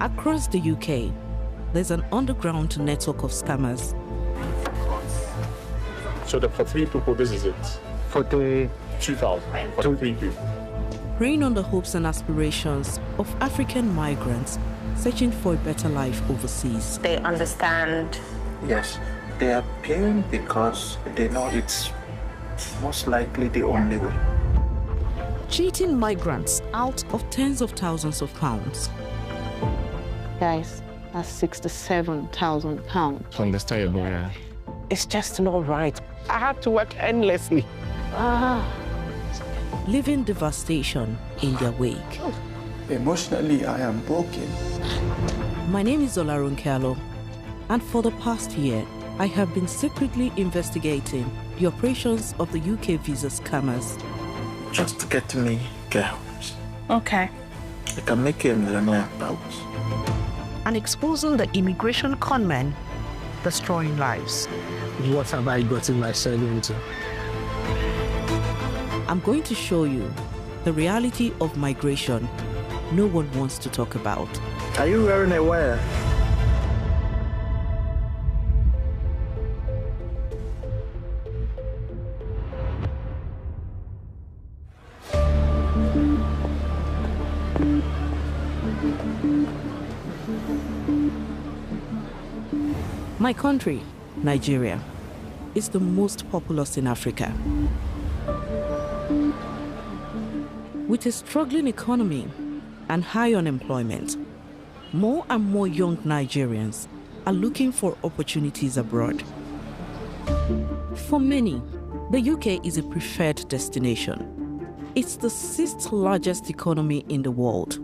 Across the UK, there's an underground network of scammers. So for 3 people, this is it? For 2,000. For 3 people. Preying on the hopes and aspirations of African migrants searching for a better life overseas. They understand. Yes, they are paying because they know it's most likely the only way. Cheating migrants out of tens of thousands of pounds. Guys, that's £67,000. Understandable, yeah. It's just not right. I have to work endlessly. Leaving devastation in their wake. Emotionally, I am broken. My name is Olarun Kalo, and for the past year, I have been secretly investigating the operations of the UK visa scammers. Just to get to me, girls. Okay. I can make a millionaire about. And exposing the immigration conmen destroying lives. What have I gotten myself into? I'm going to show you the reality of migration no one wants to talk about. Are you wearing a wire? My country, Nigeria, is the most populous in Africa. With a struggling economy and high unemployment, more and more young Nigerians are looking for opportunities abroad. For many, the UK is a preferred destination. It's the 6th largest economy in the world,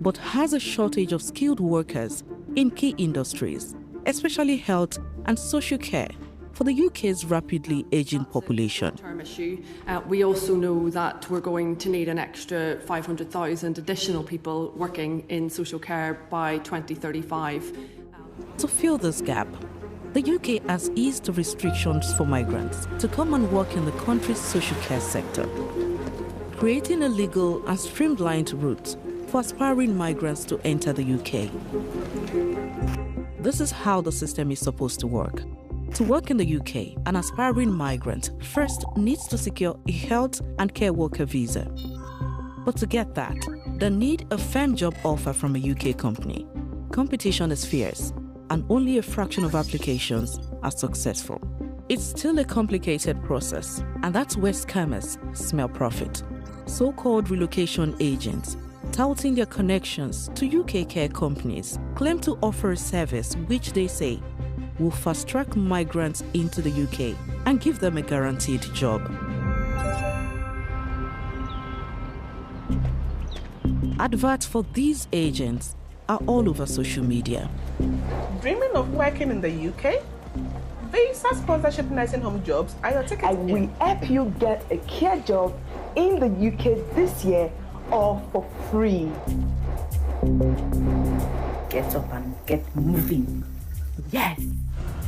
but has a shortage of skilled workers in key industries, especially health and social care, for the UK's rapidly aging population. Term issue. We also know that we're going to need an extra 500,000 additional people working in social care by 2035. To fill this gap, the UK has eased restrictions for migrants to come and work in the country's social care sector, creating a legal and streamlined route for aspiring migrants to enter the UK. This is how the system is supposed to work. To work in the UK, an aspiring migrant first needs to secure a health and care worker visa. But to get that, they need a firm job offer from a UK company. Competition is fierce, and only a fraction of applications are successful. It's still a complicated process, and that's where scammers smell profit. So-called relocation agents, touting their connections to UK care companies, claim to offer a service which they say will fast-track migrants into the UK and give them a guaranteed job. Adverts for these agents are all over social media. Dreaming of working in the UK? Visa sponsorship nursing home jobs are your ticket. I will help you get a care job in the UK this year, all for free. Get up and get moving. Yes.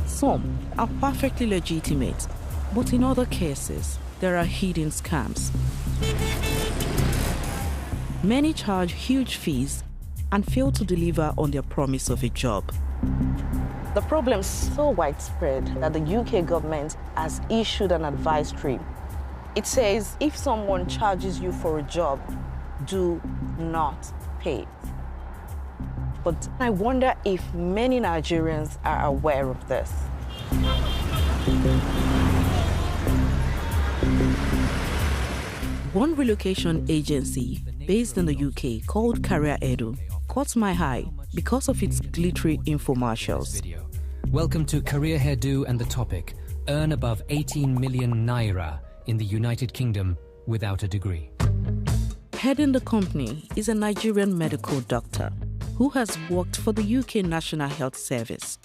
Some are perfectly legitimate, but in other cases, there are hidden scams. Many charge huge fees and fail to deliver on their promise of a job. The problem is so widespread that the UK government has issued an advisory. It says if someone charges you for a job, do not pay. But I wonder if many Nigerians are aware of this. One relocation agency based in the UK called Career Edu caught my eye because of its glittery infomercials. Welcome to Career Hairdo and the topic, earn above 18 million naira in the United Kingdom without a degree. Heading the company is a Nigerian medical doctor who has worked for the UK National Health Service.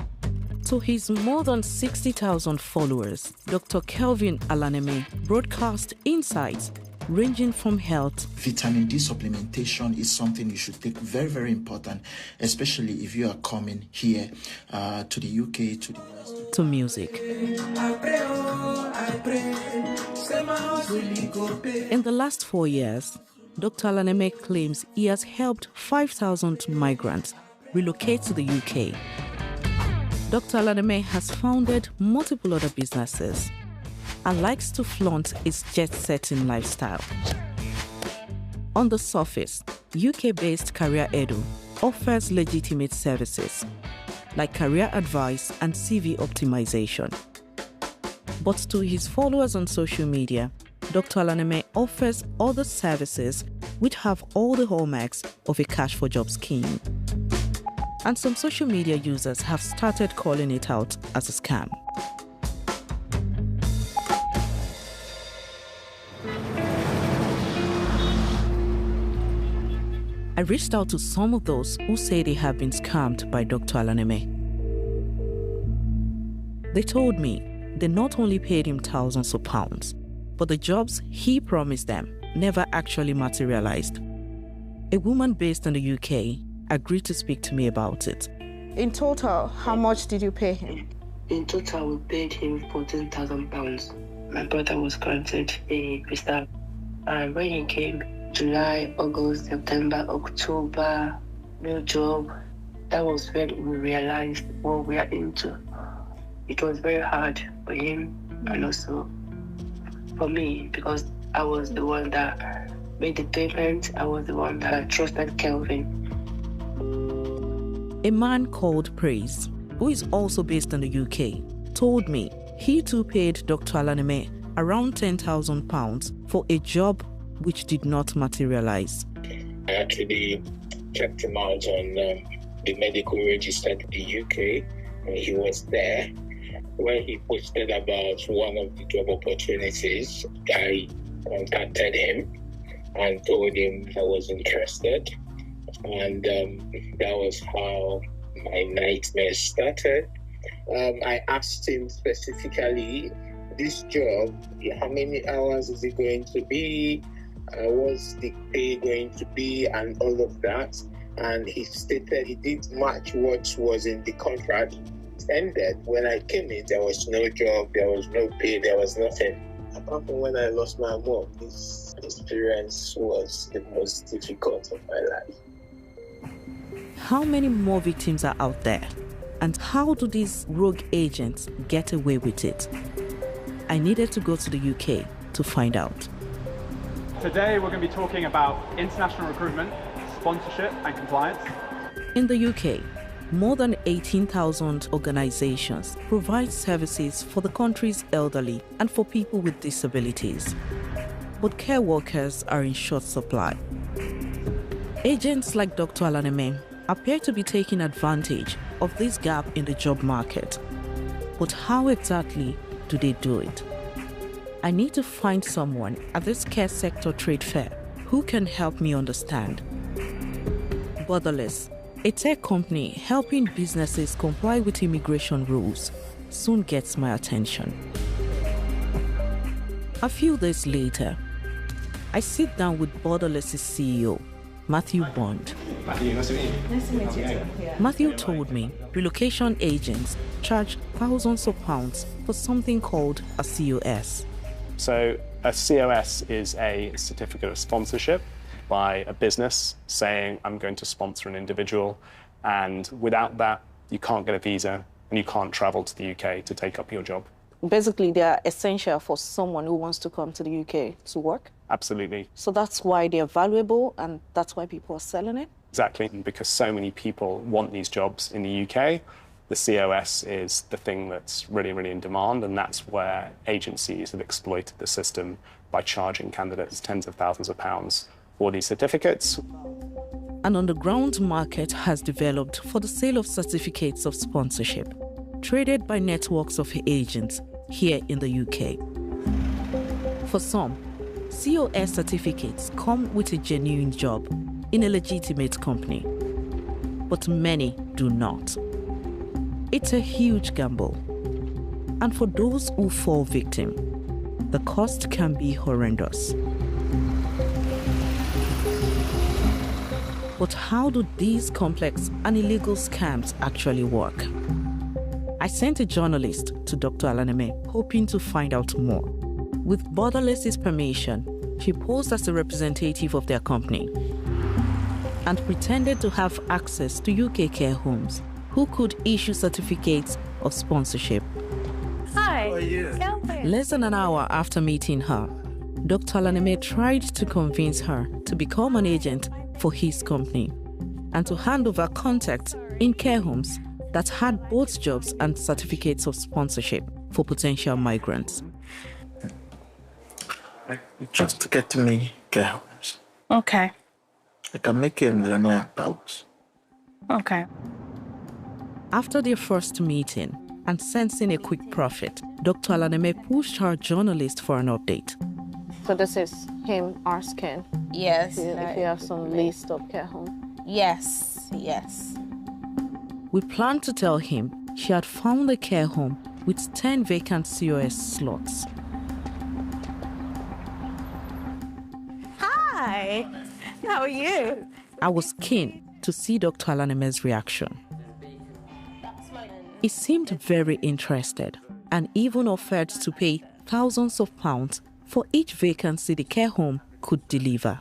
To his more than 60,000 followers, Dr. Kelvin Alaneme broadcast insights ranging from health. Vitamin D supplementation is something you should take very, very important, especially if you are coming here to the UK, to the West. To music. In the last 4 years, Dr. Alaneme claims he has helped 5,000 migrants relocate to the UK. Dr. Alaneme has founded multiple other businesses and likes to flaunt his jet-setting lifestyle. On the surface, UK-based Career Edu offers legitimate services like career advice and CV optimization. But to his followers on social media, Dr. Alaneme offers other services which have all the hallmarks of a cash for job scheme. And some social media users have started calling it out as a scam. I reached out to some of those who say they have been scammed by Dr. Alaneme. They told me they not only paid him thousands of pounds, but the jobs he promised them never actually materialized. A woman based in the UK agreed to speak to me about it. In total, how much did you pay him? In total, we paid him £14,000. My brother was granted a visa. And when he came, July, August, September, October, no job, that was when we realized what we are into. It was very hard for him and also for me, because I was the one that made the payment. I was the one that trusted Kelvin. A man called Praise, who is also based in the UK, told me he too paid Dr. Alaneme around £10,000 for a job which did not materialize. I actually checked him out on the medical register in the UK, and he was there. When he posted about one of the job opportunities, I contacted him and told him I was interested. And that was how my nightmare started. I asked him specifically, this job, how many hours is it going to be? What's the pay going to be? And all of that. And he stated he did match what was in the contract. It ended. When I came in, there was no job, there was no pay, there was nothing. Apart from when I lost my mom, this experience was the most difficult of my life. How many more victims are out there? And how do these rogue agents get away with it? I needed to go to the UK to find out. Today we're going to be talking about international recruitment, sponsorship and compliance. In the UK, more than 18,000 organizations provide services for the country's elderly and for people with disabilities. But care workers are in short supply. Agents like Dr. Alaneme appear to be taking advantage of this gap in the job market. But how exactly do they do it? I need to find someone at this care sector trade fair who can help me understand. Borderless, a tech company helping businesses comply with immigration rules, soon gets my attention. A few days later, I sit down with Borderless's CEO, Matthew Bond. Matthew, nice to meet you. Nice to meet you too. Matthew told me relocation agents charge thousands of pounds for something called a COS. So a COS is a certificate of sponsorship by a business saying, I'm going to sponsor an individual, and without that, you can't get a visa and you can't travel to the UK to take up your job. Basically, they are essential for someone who wants to come to the UK to work. Absolutely. So that's why they're valuable and that's why people are selling it? Exactly, because so many people want these jobs in the UK. The COS is the thing that's really, really in demand, and that's where agencies have exploited the system by charging candidates tens of thousands of pounds for these certificates. An underground market has developed for the sale of certificates of sponsorship, traded by networks of agents here in the UK. For some, COS certificates come with a genuine job in a legitimate company, but many do not. It's a huge gamble, and for those who fall victim, the cost can be horrendous. But how do these complex and illegal scams actually work? I sent a journalist to Dr. Alaneme, hoping to find out more. With Borderless's permission, she posed as a representative of their company. and pretended to have access to UK care homes who could issue certificates of sponsorship. Hi. How are you? Less than an hour after meeting her, Dr. Alaneme tried to convince her to become an agent for his company and to hand over contacts in care homes that had both jobs and certificates of sponsorship for potential migrants. Just to get me care homes. Okay. I can make a millionaire about. Okay. After their first meeting and sensing a quick profit, Dr. Alaneme pushed her journalist for an update. So this is him asking Yes. if you have some list of care homes. Yes. We planned to tell him she had found a care home with 10 vacant COS slots. Hi. How are you? I was keen to see Dr. Alaneme's reaction. He seemed very interested and even offered to pay thousands of pounds for each vacancy the care home could deliver.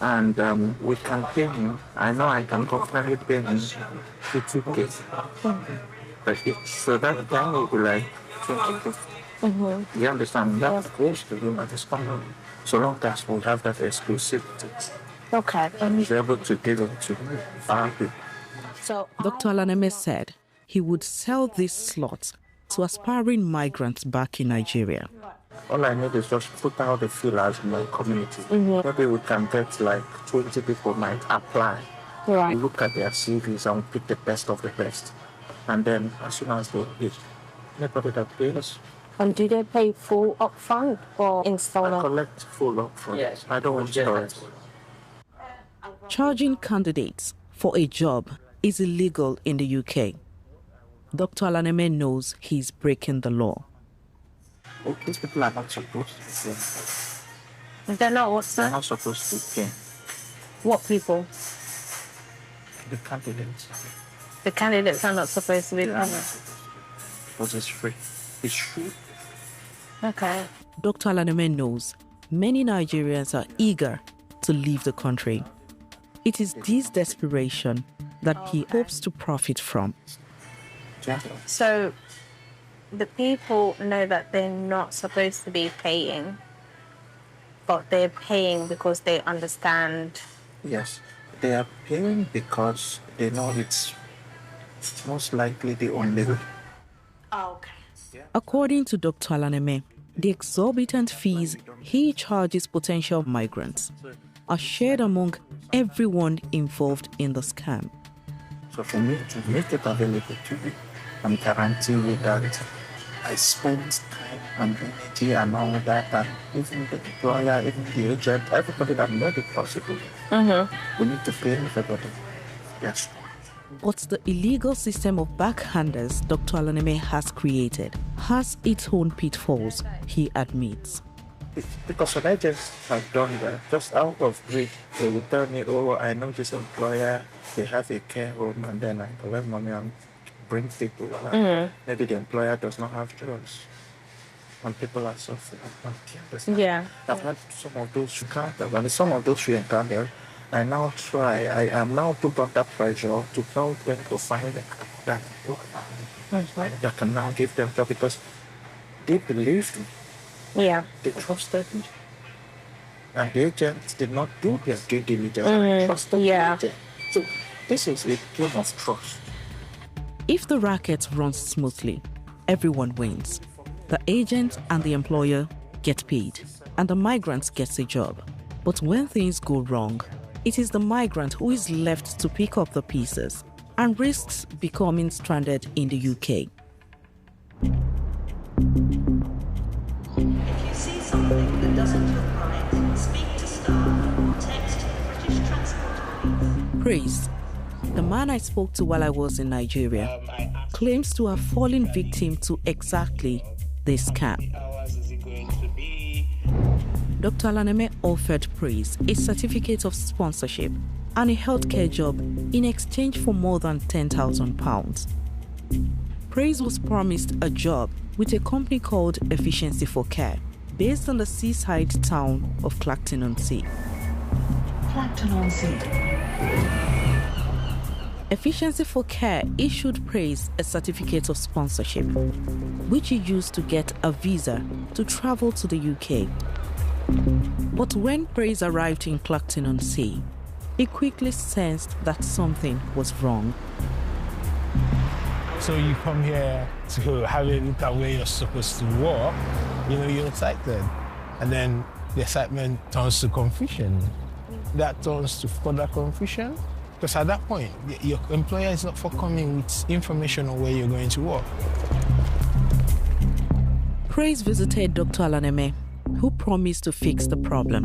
And we can pay him. I know I can confidently pay him 50K. So that guy will be like 20K. You understand? That's close to him at this company. So long as we have that exclusivity. Okay. And he's able to give it to our people. So Dr. Alaneme said he would sell these slots to aspiring migrants back in Nigeria. All I need is just put out the feelers in my community. Maybe we can get like 20 people might apply. Right. We look at their CVs and pick the best of the best. And then as soon as they hit, anybody that pays. And do they pay full upfront or I installment? collect full upfront. Yes. I don't want storage. Charging candidates for a job is illegal in the UK. Dr. Alaneme knows he's breaking the law. Oh, these people are not supposed to pay. They're not what, sir? They're not supposed to pay. What people? The candidates. The candidates are not supposed to be Yeah. paying. Because it's free. It's free. Okay. Dr. Alaneme knows many Nigerians are eager to leave the country. It is this desperation that he hopes to profit from. So the people know that they're not supposed to be paying, but they're paying because they understand. Yes. They are paying because they know it's most likely the only way. Oh, okay. According to Dr. Alaneme, the exorbitant fees he charges potential migrants are shared among everyone involved in the scam. So for me to make it available to you, I'm guaranteeing you that I spent time and energy and all that, and even the employer, even the agent, everybody that made it possible. We need to pay everybody. Yes. But the illegal system of backhanders Dr. Alaneme has created has its own pitfalls, he admits. Because when I just have done that, just out of greed, they will tell me, oh, I know this employer, they have a care home, and then I collect money and bring people. Maybe the employer does not have jobs, and people are suffering. Yeah. I've had some of those encountered, and some of those we encountered, I now try, I am now put under pressure to tell them to find that that can now give them job because they believed me. Yeah. They trusted me. And the agents did not do their due diligence. They trusted the agent. So this is a game of trust. If the racket runs smoothly, everyone wins. The agent and the employer get paid, and the migrant gets a job. But when things go wrong, it is the migrant who is left to pick up the pieces and risks becoming stranded in the UK. If you see something that doesn't look right, speak to staff or text the British Transport Police. Praise, the man I spoke to while I was in Nigeria, claims to have fallen victim to exactly this scam. Dr. Alaneme offered Praise a certificate of sponsorship and a healthcare job in exchange for more than £10,000. Praise was promised a job with a company called Efficiency for Care, based on the seaside town of Clacton-on-Sea. Clacton-on-Sea. Efficiency for Care issued Praise a certificate of sponsorship, which he used to get a visa to travel to the UK. But when Praise arrived in Clacton-on-Sea, he quickly sensed that something was wrong. So you come here to have a look at where you're supposed to work, you're excited. And then the excitement turns to confusion. That turns to further confusion. Because at that point, your employer is not forthcoming with information on where you're going to work. Praise visited Dr. Alaneme, who promised to fix the problem.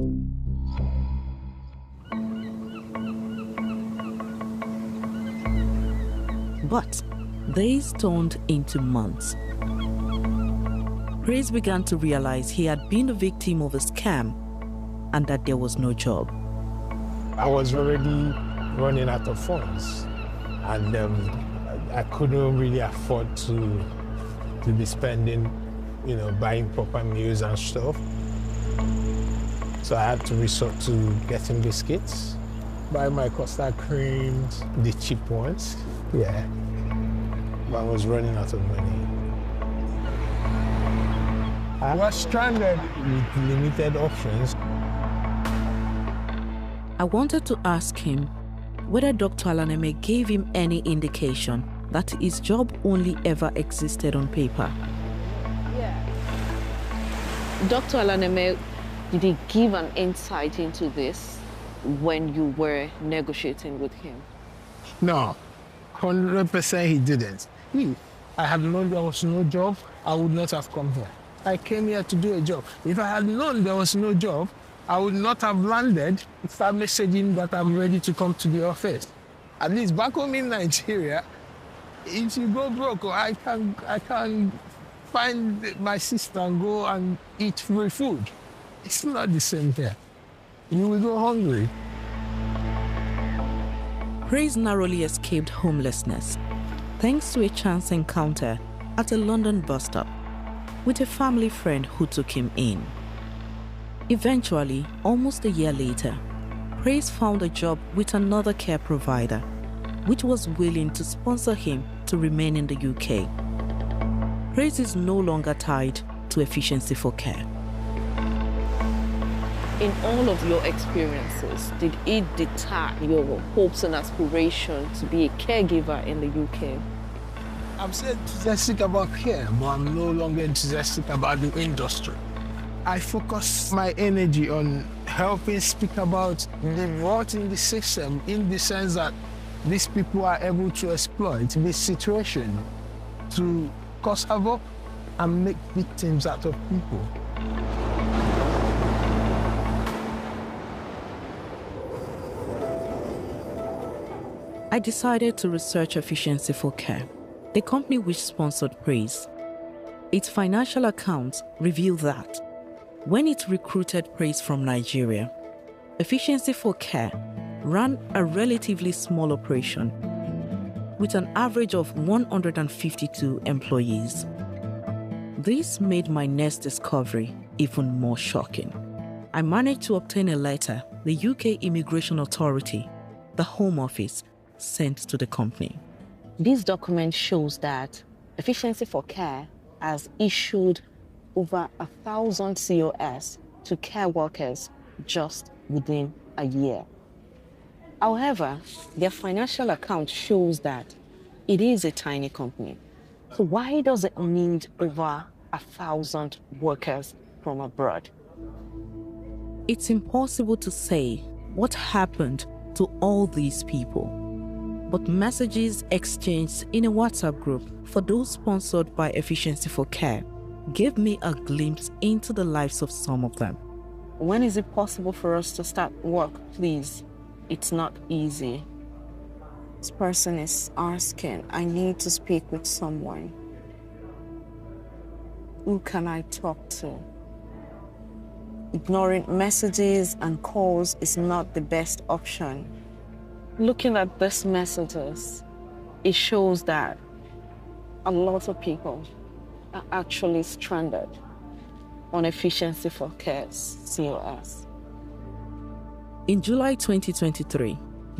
But days turned into months. Praise began to realize he had been the victim of a scam and that there was no job. I was already running out of funds, and I couldn't really afford to be spending, buying proper meals and stuff. So I had to resort to getting biscuits, buy my custard creams, the cheap ones. Yeah, but I was running out of money. I was stranded with limited options. I wanted to ask him whether Dr. Alaneme gave him any indication that his job only ever existed on paper. Yeah. Dr. Alaneme, did he give an insight into this when you were negotiating with him? No, 100% he didn't. I had known there was no job, I would not have come here. I came here to do a job. If I had known there was no job, I would not have landed, start messaging that I'm ready to come to the office. At least back home in Nigeria, if you go broke, I can find my sister and go and eat free food. It's not the same here. You will go hungry. Praise narrowly escaped homelessness thanks to a chance encounter at a London bus stop with a family friend who took him in. Eventually, almost a year later, Praise found a job with another care provider, which was willing to sponsor him to remain in the UK. Praise is no longer tied to Efficiency for Care. In all of your experiences, did it deter your hopes and aspirations to be a caregiver in the UK? I'm still enthusiastic about care, but I'm no longer enthusiastic about the industry. I focus my energy on helping speak about the rot in the system, in the sense that these people are able to exploit this situation to cause havoc and make victims out of people. I decided to research Efficiency for Care, the company which sponsored Praise. Its financial accounts reveal that when it recruited Praise from Nigeria, Efficiency for Care ran a relatively small operation with an average of 152 employees. This made my next discovery even more shocking. I managed to obtain a letter the UK Immigration Authority, the Home Office, sent to the company. This document shows that Efficiency for Care has issued over 1,000 COS to care workers just within a year. However, their financial account shows that it is a tiny company. So why does it need over 1,000 workers from abroad? It's impossible to say what happened to all these people, but messages exchanged in a WhatsApp group for those sponsored by Efficiency for Care gave me a glimpse into the lives of some of them. When is it possible for us to start work, please? It's not easy. This person is asking, I need to speak with someone. Who can I talk to? Ignoring messages and calls is not the best option. Looking at these messages, it shows that a lot of people are actually stranded on Efficiency for Care's COS. In July 2023,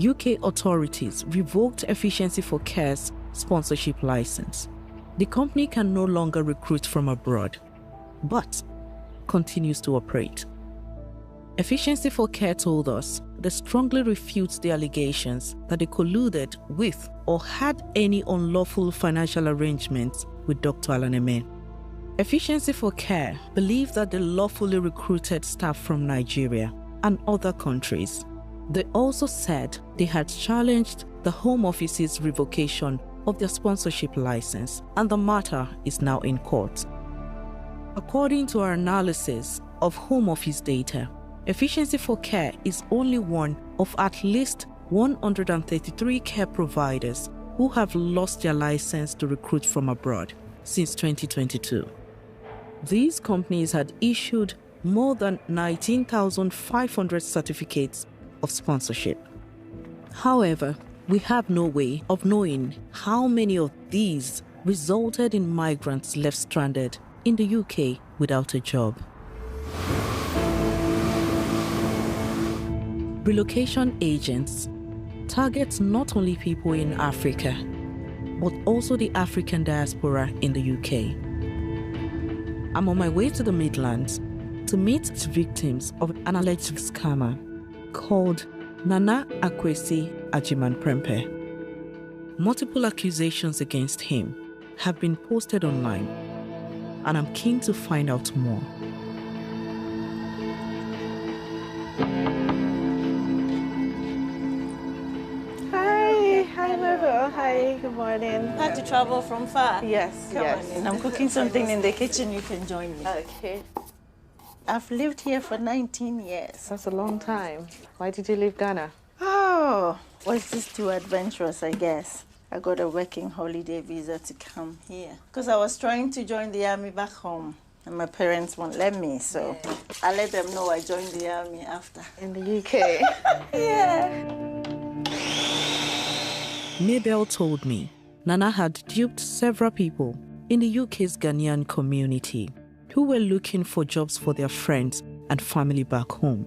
UK authorities revoked Efficiency for Care's sponsorship license. The company can no longer recruit from abroad, but continues to operate. Efficiency for Care told us they strongly refutes the allegations that they colluded with or had any unlawful financial arrangements with Dr. Alaneme. Efficiency for Care believe that they lawfully recruited staff from Nigeria and other countries. They also said they had challenged the Home Office's revocation of their sponsorship license, and the matter is now in court. According to our analysis of Home Office data, Efficiency for Care is only one of at least 133 care providers who have lost their license to recruit from abroad since 2022. These companies had issued more than 19,500 certificates of sponsorship. However, we have no way of knowing how many of these resulted in migrants left stranded in the UK without a job. Relocation agents target not only people in Africa, but also the African diaspora in the UK. I'm on my way to the Midlands to meet victims of an alleged scammer called Nana Akwesi Ajiman Prempe. Multiple accusations against him have been posted online, and I'm keen to find out more. Hi, Mabel. Hi, good morning. Had to travel from far? Yes, Come yes. on in. I'm cooking something in the kitchen. You can join me. Okay. I've lived here for 19 years. That's a long time. Why did you leave Ghana? Oh, was this too adventurous, I guess. I got a working holiday visa to come here because I was trying to join the army back home and my parents won't let me, so I let them know I joined the army after. In the UK? Yeah. Mabel told me Nana had duped several people in the UK's Ghanaian community who were looking for jobs for their friends and family back home.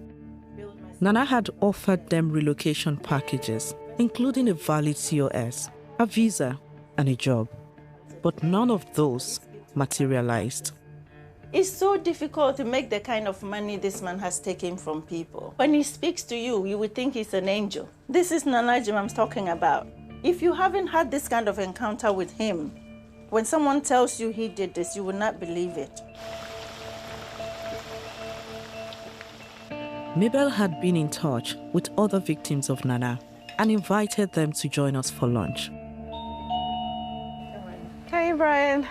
Nana had offered them relocation packages, including a valid COS, a visa, and a job. But none of those materialized. It's so difficult to make the kind of money this man has taken from people. When he speaks to you, you would think he's an angel. This is Nana Jim I'm talking about. If you haven't had this kind of encounter with him, when someone tells you he did this, you will not believe it. Mabel had been in touch with other victims of Nana and invited them to join us for lunch. Hi, Brian.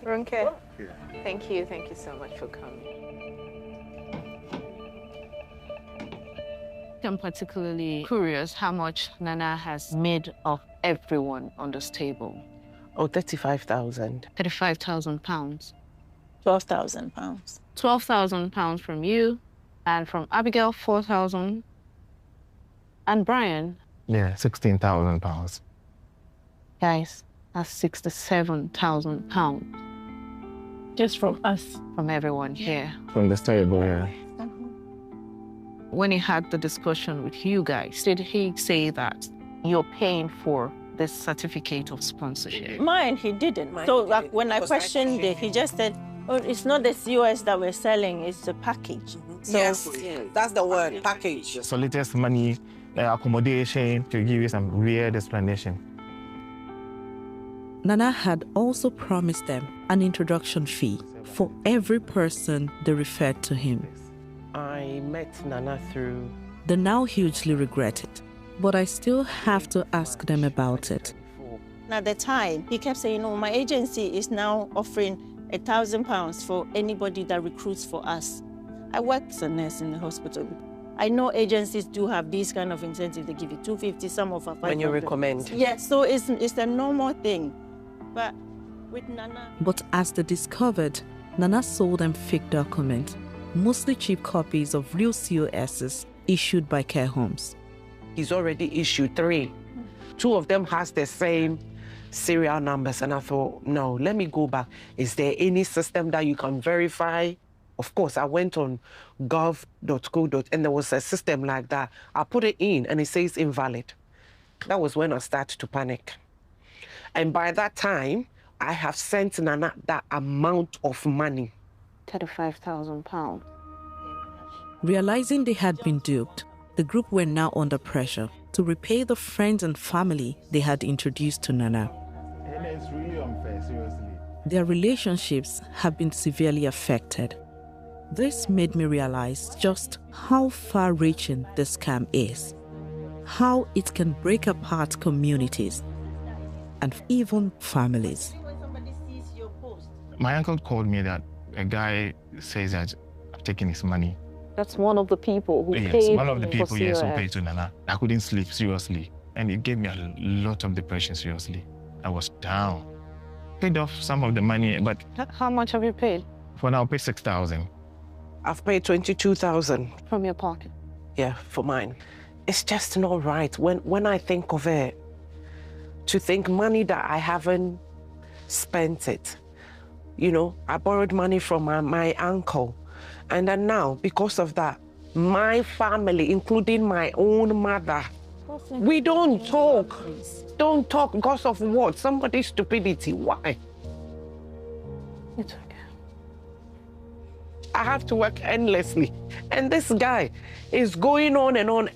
Ronke. Thank you so much for coming. I'm particularly curious how much Nana has made of everyone on this table. Oh, 35,000. 35,000 pounds. 12,000 pounds. 12,000 pounds from you, and from Abigail, 4,000. And Brian? Yeah, 16,000 pounds. Guys, that's 67,000 pounds. Just from us? From everyone here. From the table, yeah. When he had the discussion with you guys, did he say that you're paying for this certificate of sponsorship? Mine, he didn't. When I questioned it, he just said, oh, it's not the COS that we're selling, it's the package. So, yes, that's the word, package. So latest money, accommodation, to give you some weird explanation. Nana had also promised them an introduction fee for every person they referred to him. I met Nana through... They now hugely regret it, but I still have to ask them about it. At the time, he kept saying, oh, my agency is now offering £1,000 for anybody that recruits for us. I worked as a nurse in the hospital. I know agencies do have these kind of incentives. They give you 250, some of 500. When you recommend. Yes, so it's a normal thing. But with Nana... But as they discovered, Nana sold them fake documents, mostly cheap copies of real COSs issued by care homes. He's already issued 3. 2 of them has the same serial numbers, and I thought, no, let me go back. Is there any system that you can verify Of course, I went on gov.co. and there was a system like that. I put it in and it says invalid. That was when I started to panic. And by that time, I have sent Nana that amount of money. £35,000. Realizing they had been duped, the group were now under pressure to repay the friends and family they had introduced to Nana. It's really unfair, seriously. Their relationships have been severely affected. This made me realize just how far-reaching this scam is, how it can break apart communities and even families. My uncle called me that a guy says that I've taken his money. That's one of the people who Yes, paid one of the for people, yes, who COS. paid to Nana. I couldn't sleep, seriously. And it gave me a lot of depression, seriously. I was down. Paid off some of the money, but... How much have you paid? For now, I paid 6,000. I've paid 22,000. From your pocket? Yeah, for mine. It's just not right. When I think of it, to think money that I haven't spent it. You know, I borrowed money from my uncle. And then now, because of that, my family, including my own mother, we don't talk. Don't talk because of what? Somebody's stupidity. Why? It's okay. I have to work endlessly. And this guy is going on and on.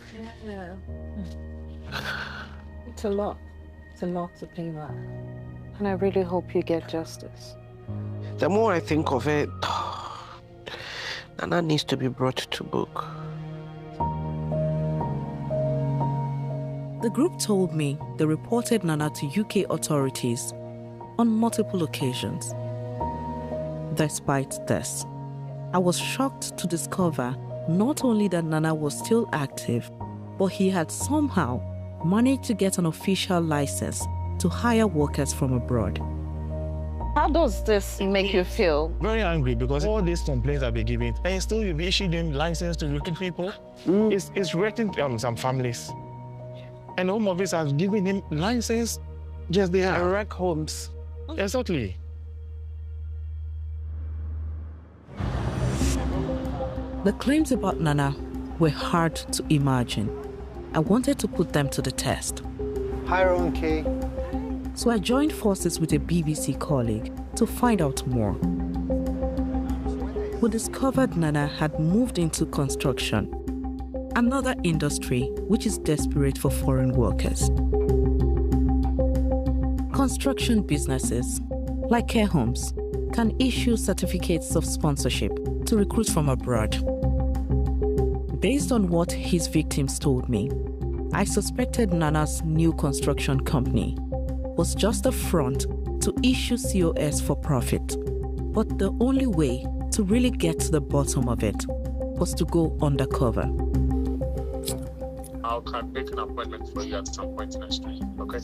Yeah. It's a lot. It's a lot to pay back. And I really hope you get justice. The more I think of it, Nana needs to be brought to book. The group told me they reported Nana to UK authorities on multiple occasions. Despite this, I was shocked to discover not only that Nana was still active, but he had somehow managed to get an official license to hire workers from abroad. How does this make you feel? Very angry because all these complaints I've been giving, and still you've issued him license to recruit people. It's written on some families. And Home Office has given him license just there. And rec homes. Exactly. The claims about Nana were hard to imagine. I wanted to put them to the test. Hi, Ronke. So I joined forces with a BBC colleague to find out more. We discovered Nana had moved into construction, another industry which is desperate for foreign workers. Construction businesses, like care homes, can issue certificates of sponsorship to recruit from abroad. Based on what his victims told me, I suspected Nana's new construction company was just a front to issue COS for profit. But the only way to really get to the bottom of it was to go undercover. I can make an appointment for you at some point next week, okay?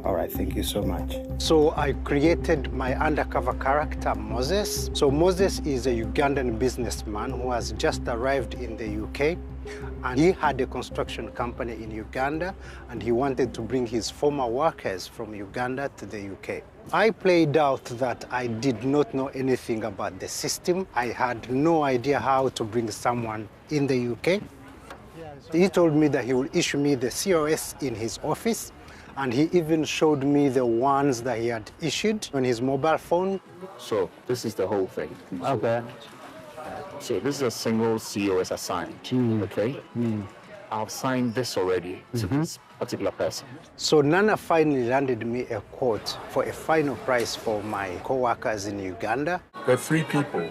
All right, thank you so much. So I created my undercover character, Moses. So Moses is a Ugandan businessman who has just arrived in the UK. And he had a construction company in Uganda, and he wanted to bring his former workers from Uganda to the UK. I played out that I did not know anything about the system. I had no idea how to bring someone in the UK. He told me that he will issue me the COS in his office, and he even showed me the ones that he had issued on his mobile phone. So this is the whole thing. Okay. So this is a single COS assigned, okay? I've signed this already to this particular person. So Nana finally landed me a quote for a final price for my co-workers in Uganda. There are 3 people.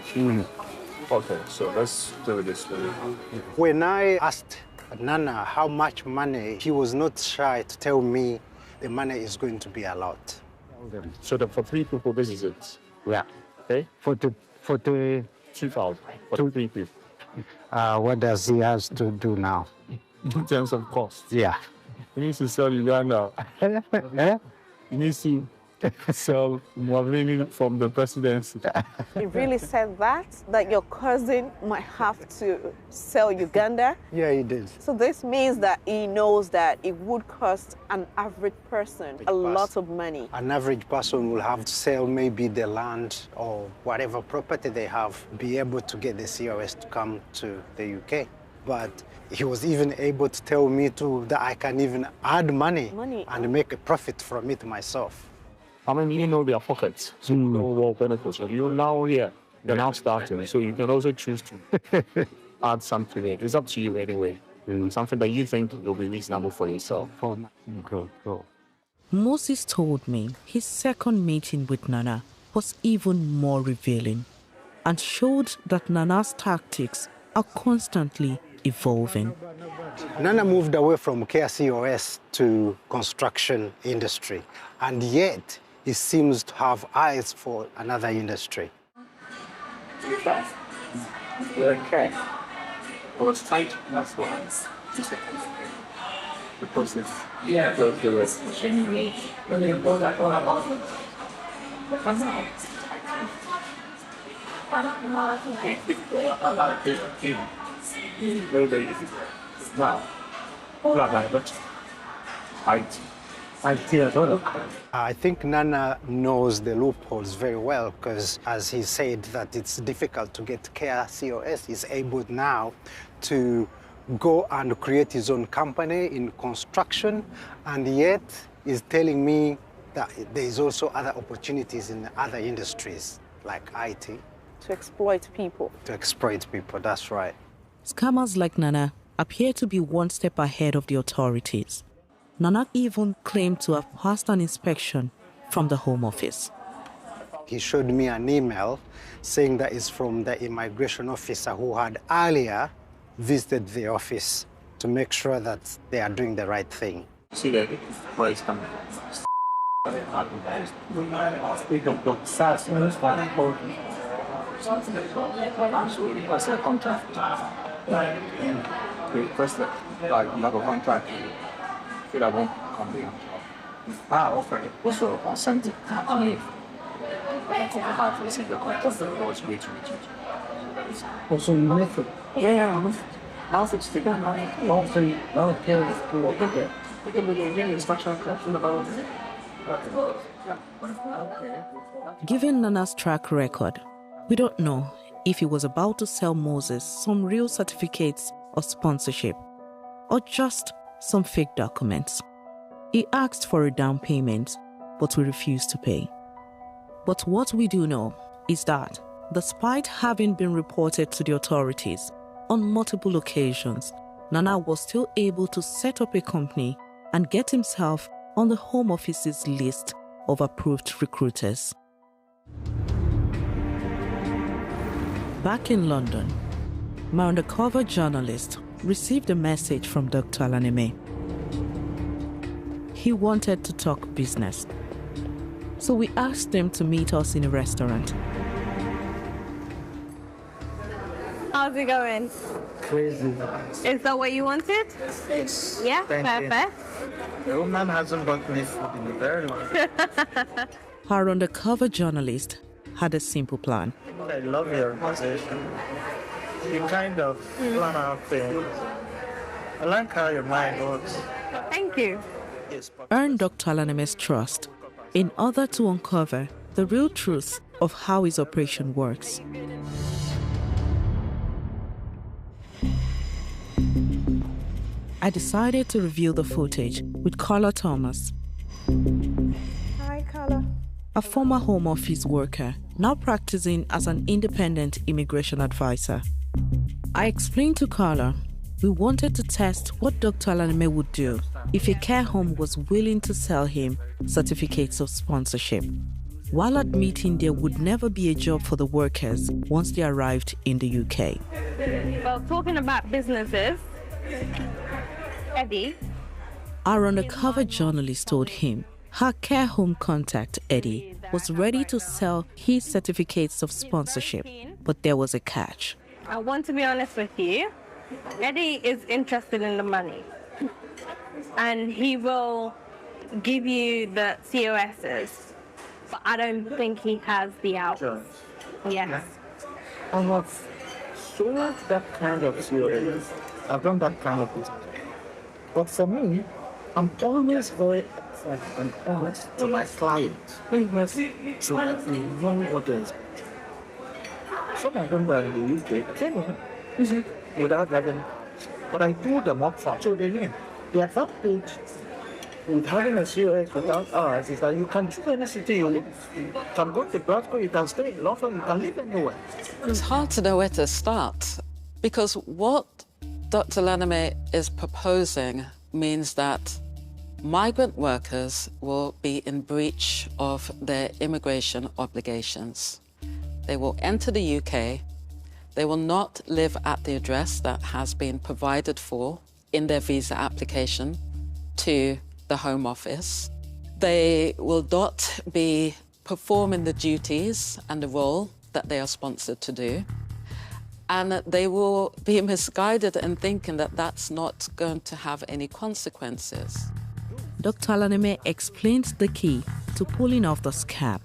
Okay, so let's do it this way. When I asked Nana how much money, he was not shy to tell me the money is going to be a lot. So for 3 people, this is it. Yeah. Okay? For 2,000. For 3 people. What does he have to do now? In terms of cost. Yeah. He needs to sell Uganda. He needs to So we're living from the presidency. He really said that your cousin might have to sell Uganda? Yeah, he did. So this means that he knows that it would cost an average person a lot of money. An average person will have to sell maybe the land or whatever property they have, be able to get the COS to come to the UK. But he was even able to tell me too that I can even add money. And make a profit from it myself. I mean, you know their pockets, so you know what benefits. You're now here, you're now starting, so you can also choose to add something in. It's up to you anyway. Something that you think will be reasonable for yourself. Cool. Moses told me his second meeting with Nana was even more revealing and showed that Nana's tactics are constantly evolving. Nana moved away from KCOS to construction industry, and yet he seems to have eyes for another industry. Okay. Well, it's tight. That's what it's just the process. Yeah, go through it. I think Nana knows the loopholes very well because, as he said, that it's difficult to get KCOS, he's able now to go and create his own company in construction, and yet he's telling me that there is also other opportunities in other industries like IT. To exploit people. To exploit people, that's right. Scammers like Nana appear to be one step ahead of the authorities. Nana even claimed to have passed an inspection from the Home Office. He showed me an email saying that it's from the immigration officer who had earlier visited the office to make sure that they are doing the right thing. See that where it's coming requested like another contract. I won't come here. Okay. So I sent it. Also, you met it? Yeah. Now it's together. Also, now Given Nana's track record, we don't know if he was about to sell Moses some real certificates of sponsorship or just some fake documents. He asked for a down payment, but we refused to pay. But what we do know is that, despite having been reported to the authorities on multiple occasions, Nana was still able to set up a company and get himself on the Home Office's list of approved recruiters. Back in London, my undercover journalist received a message from Dr. Alaneme. He wanted to talk business, so we asked him to meet us in a restaurant. How's it going? Crazy. Is that what you wanted? Yes. Yeah, Thank you. perfect. The woman hasn't bought me food in a very long time. Our undercover journalist had a simple plan. I love your position. You kind of plan out things. I like how your mind works. Thank you. Earn Dr. Alaneme's trust in order to uncover the real truth of how his operation works. I decided to review the footage with Carla Thomas, Hi, Carla. a former Home Office worker now practicing as an independent immigration advisor. I explained to Carla we wanted to test what Dr. Alaneme would do if a care home was willing to sell him certificates of sponsorship, while admitting there would never be a job for the workers once they arrived in the UK. Well, talking about businesses, Eddie. Our undercover journalist told him her care home contact, Eddie, was ready to sell his certificates of sponsorship, but there was a catch. I want to be honest with you. Eddie is interested in the money. And he will give you the COSs but I don't think he has the out. Sure. Yes. I have sold that kind of COS. I've done that kind of business. But for me, I'm always very upfront and honest to my clients. So I know what they expect. Some of them were in the UK, came in without having, but I told them upfront, so they knew. The advantage with having a COS without ours is that you can choose any city you live. You can go to Glasgow, you can stay in London, you can live anywhere. It's hard to know where to start because what Dr. Laname is proposing means that migrant workers will be in breach of their immigration obligations. They will enter the UK, they will not live at the address that has been provided for in their visa application to the Home Office. They will not be performing the duties and the role that they are sponsored to do. And they will be misguided in thinking that that's not going to have any consequences. Dr. Laname explains the key to pulling off the scam.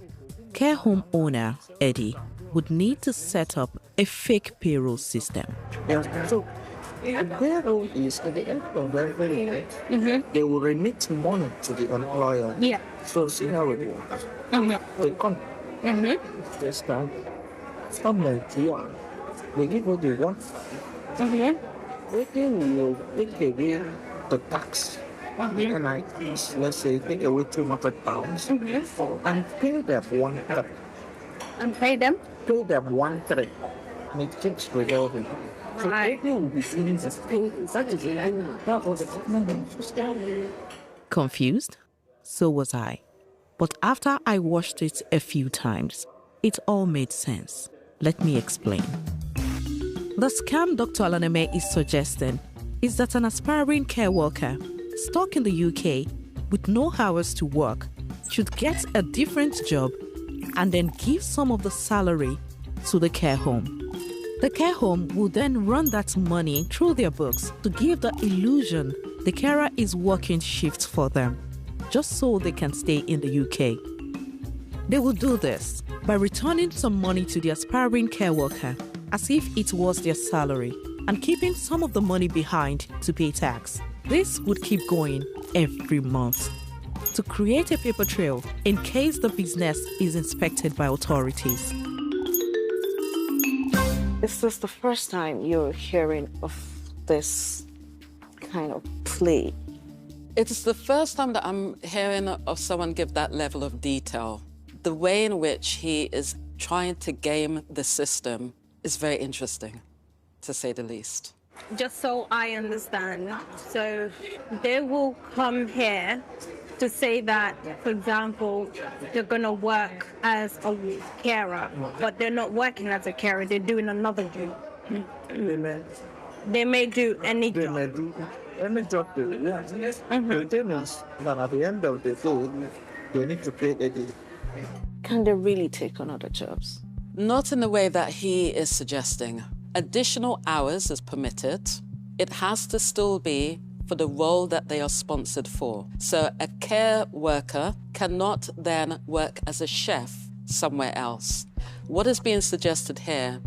Care home owner Eddie would need to set up a fake payroll system. So, the payroll is at the end of every day, they will remit money to the employer. Yeah. So, see how it works. They come. This time, from Nigeria, they give what they want. They will take away the tax. And let's say, take away £200 and pay them 1/3. And pay them? Pay them 1/3. And it keeps revolving. So they will be feeling the pain. That is the Confused? So was I. But after I watched it a few times, it all made sense. Let me explain. The scam Dr. Laname is suggesting is that an aspiring care worker stuck in the UK with no hours to work should get a different job and then give some of the salary to the care home. The care home will then run that money through their books to give the illusion the carer is working shifts for them, just so they can stay in the UK. They will do this by returning some money to the aspiring care worker as if it was their salary and keeping some of the money behind to pay tax. This would keep going every month to create a paper trail in case the business is inspected by authorities. Is this the first time you're hearing of this kind of play? It's the first time that I'm hearing of someone give that level of detail. The way in which he is trying to game the system is very interesting, to say the least. Just so I understand, so they will come here to say that, for example, they're going to work as a carer, but they're not working as a carer, they're doing another job. They may do any job. They may do any job. The thing is that at the end of the day, they need to pay Eddie. Can they really take on other jobs? Not in the way that he is suggesting. Additional hours is permitted. It has to still be for the role that they are sponsored for. So a care worker cannot then work as a chef somewhere else. What is being suggested here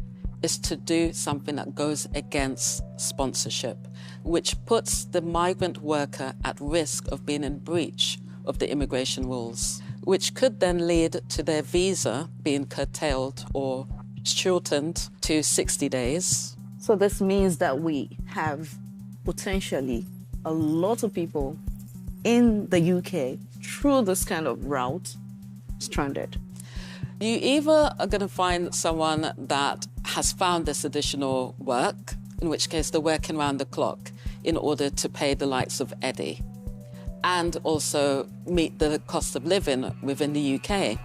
is to do something that goes against sponsorship, which puts the migrant worker at risk of being in breach of the immigration rules, which could then lead to their visa being curtailed or shortened to 60 days. So this means that we have potentially a lot of people in the UK through this kind of route stranded. You either are going to find someone that has found this additional work, in which case they're working around the clock in order to pay the likes of Eddie and also meet the cost of living within the UK.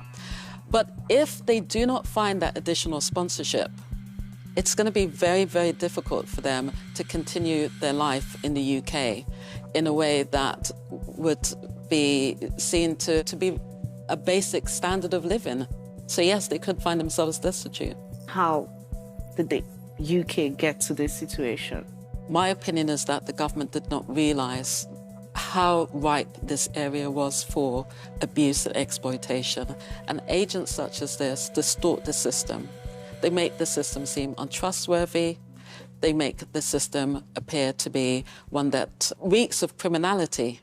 But if they do not find that additional sponsorship, it's going to be very, very difficult for them to continue their life in the UK in a way that would be seen to be a basic standard of living. So yes, they could find themselves destitute. How did the UK get to this situation? My opinion is that the government did not realise how ripe this area was for abuse and exploitation. And agents such as this distort the system. They make the system seem untrustworthy. They make the system appear to be one that reeks of criminality.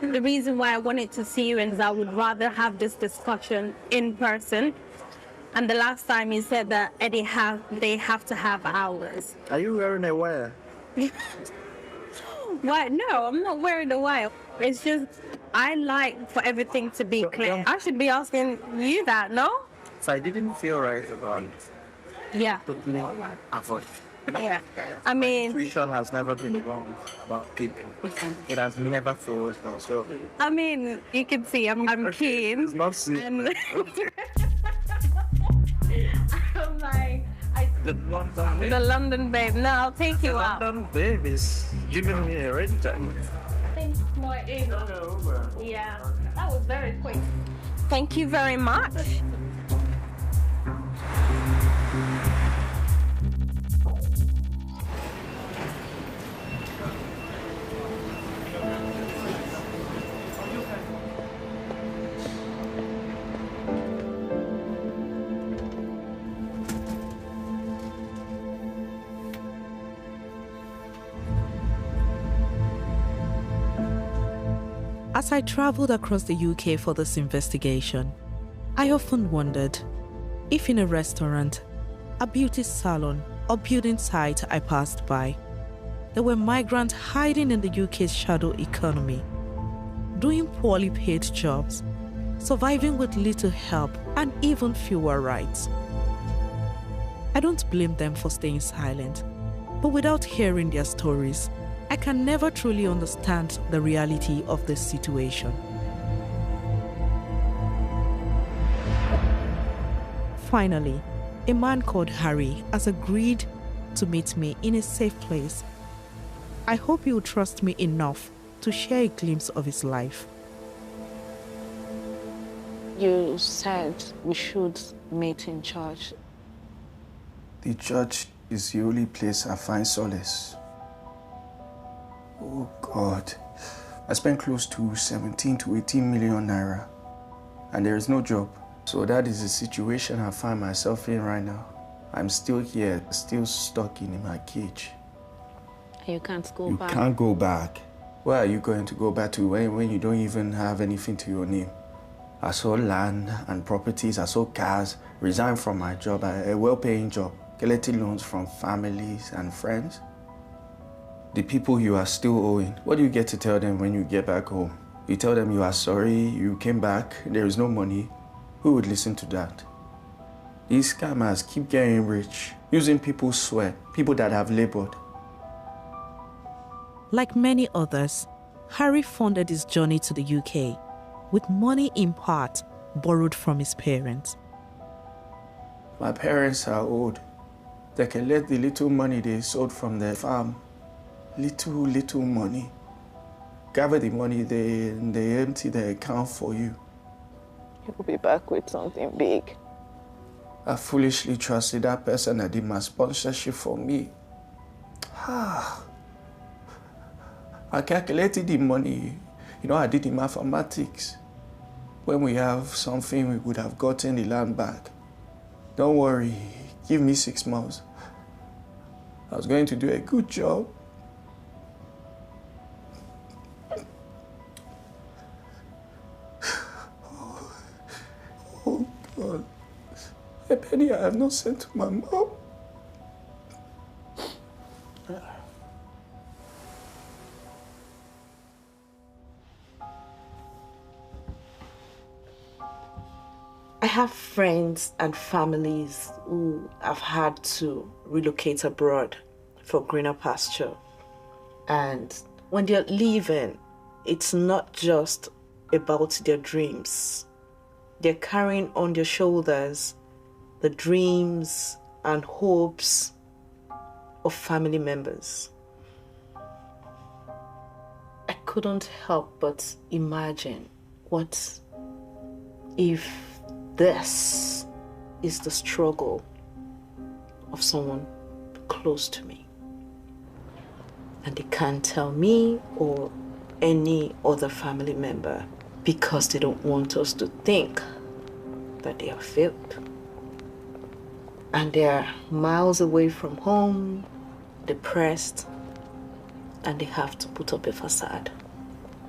The reason why I wanted to see you is I would rather have this discussion in person. And the last time you said that they have to have hours. Are you wearing a wire? What? No, I'm not wearing a wire. It's just, I like for everything to be clear. I should be asking you that, no? So I didn't feel right about it. Yeah. Totally avoid. Yeah. I mean... Intuition has never been wrong about people. It has never failed. So... I mean, you can see I'm keen. It's not sweet. And I'm like... The London babe. No, I'll take you out. The London babe is giving me a red time. Yeah, that was very quick. Thank you very much. As I traveled across the UK for this investigation, I often wondered if in a restaurant, a beauty salon, or building site I passed by, there were migrants hiding in the UK's shadow economy, doing poorly paid jobs, surviving with little help and even fewer rights. I don't blame them for staying silent, but without hearing their stories, I can never truly understand the reality of this situation. Finally, a man called Harry has agreed to meet me in a safe place. I hope you will trust me enough to share a glimpse of his life. You said we should meet in church. The church is the only place I find solace. Oh God, I spent close to 17 to 18 million naira and there is no job. So that is the situation I find myself in right now. I'm still here, still stuck in my cage. You can't go back. You can't go back. Where are you going to go back to when you don't even have anything to your name? I sold land and properties, I sold cars, resigned from my job, a well-paying job, collecting loans from families and friends. The people you are still owing, what do you get to tell them when you get back home? You tell them you are sorry, you came back, there is no money. Who would listen to that? These scammers keep getting rich, using people's sweat, people that have labored. Like many others, Harry funded his journey to the UK with money in part borrowed from his parents. My parents are old. They can let the little money they sold from their farm, little money, gather the money, they empty their account for you. You'll be back with something big. I foolishly trusted that person that did my sponsorship for me. I calculated the money. You know, I did the mathematics. When we have something, we would have gotten the land back. Don't worry, give me 6 months. I was going to do a good job. Oh God, a penny I have not sent to my mom. I have friends and families who have had to relocate abroad for greener pasture. And when they're leaving, it's not just about their dreams. They're carrying on their shoulders the dreams and hopes of family members. I couldn't help but imagine what if this is the struggle of someone close to me. And they can't tell me or any other family member because they don't want us to think that they are failed. And they are miles away from home, depressed, and they have to put up a facade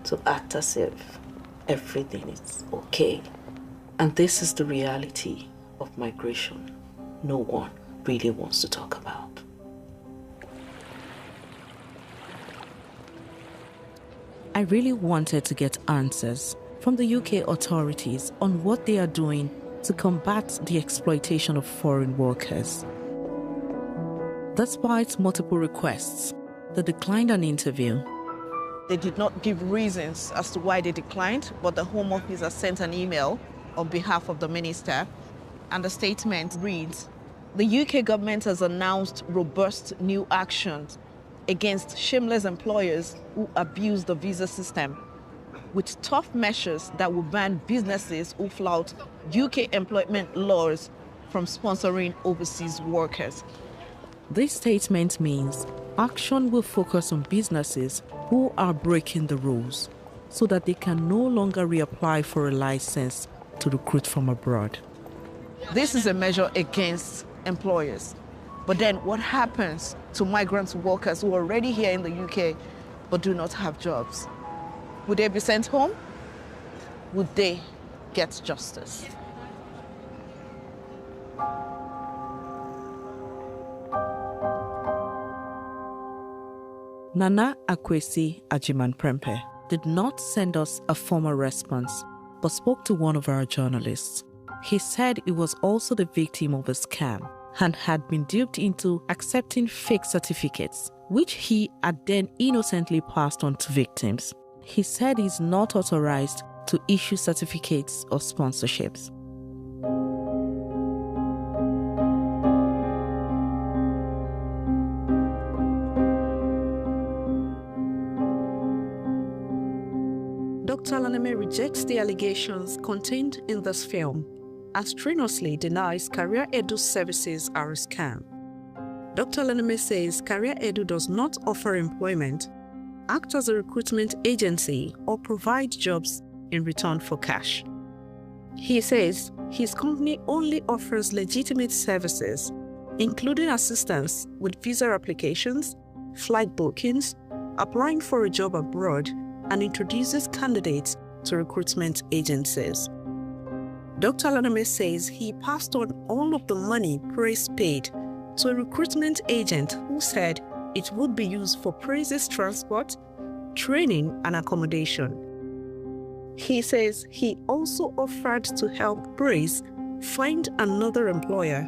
to act as if everything is okay. And this is the reality of migration no one really wants to talk about. I really wanted to get answers from the UK authorities on what they are doing to combat the exploitation of foreign workers. Despite multiple requests, they declined an interview. They did not give reasons as to why they declined, but the Home Office has sent an email on behalf of the minister, and the statement reads, "The UK government has announced robust new actions against shameless employers who abuse the visa system, with tough measures that will ban businesses who flout UK employment laws from sponsoring overseas workers." This statement means action will focus on businesses who are breaking the rules so that they can no longer reapply for a license to recruit from abroad. This is a measure against employers. But then what happens to migrant workers who are already here in the UK but do not have jobs? Would they be sent home? Would they get justice? Nana Akwesi Ajiman-Prempeh did not send us a formal response, but spoke to one of our journalists. He said he was also the victim of a scam and had been duped into accepting fake certificates, which he had then innocently passed on to victims. He said he's not authorized to issue certificates or sponsorships. Dr. Laneme rejects the allegations contained in this film and strenuously denies Career Edu's services are a scam. Dr. Laneme says Career Edu does not offer employment, act as a recruitment agency, or provide jobs in return for cash. He says his company only offers legitimate services, including assistance with visa applications, flight bookings, applying for a job abroad, and introduces candidates to recruitment agencies. Dr. Laneme says he passed on all of the money Praise paid to a recruitment agent who said it would be used for Praise's transport, training, and accommodation. He says he also offered to help Praise find another employer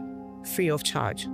free of charge.